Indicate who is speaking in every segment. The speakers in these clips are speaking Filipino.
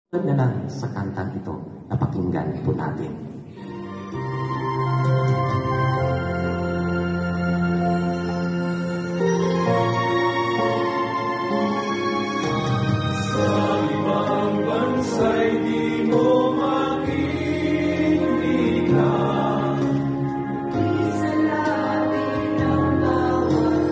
Speaker 1: Na lang sa kantang ito na pakinggan po natin.
Speaker 2: Sa ibang bansa'y di mo makikinig.
Speaker 3: Sa labi ng bawat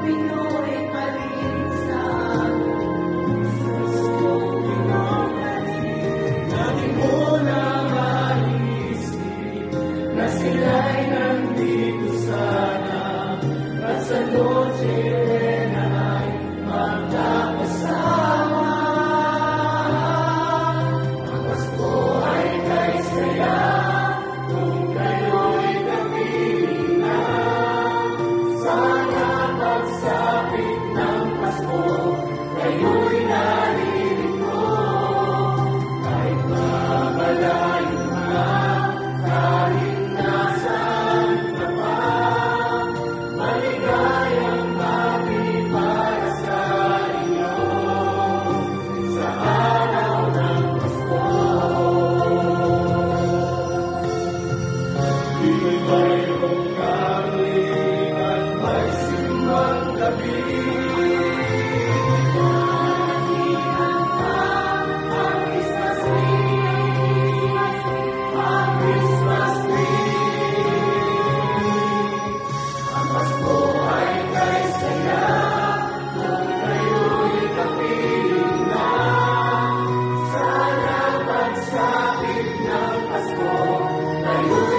Speaker 3: Pinoy palinsan,
Speaker 2: Lagi mo na maisip na sila'y nandito sana at sa noche na ay magkakasama. Ang Pasko ay kay saya kung kayo'y kapiling na. Sana pagsapit ng Pasko kayo'y nalilito. Kahit mabalayo na, kahit nasaan ka pa, maligayang bawi para sa inyo sa araw ng Pasko. Dito'y mayroong karoling at may simbang gabi. Christmas tree. Ang Pasko ay kay saya kung kayo'y kapiling na. Sana pagsapit ng Pasko kayo'y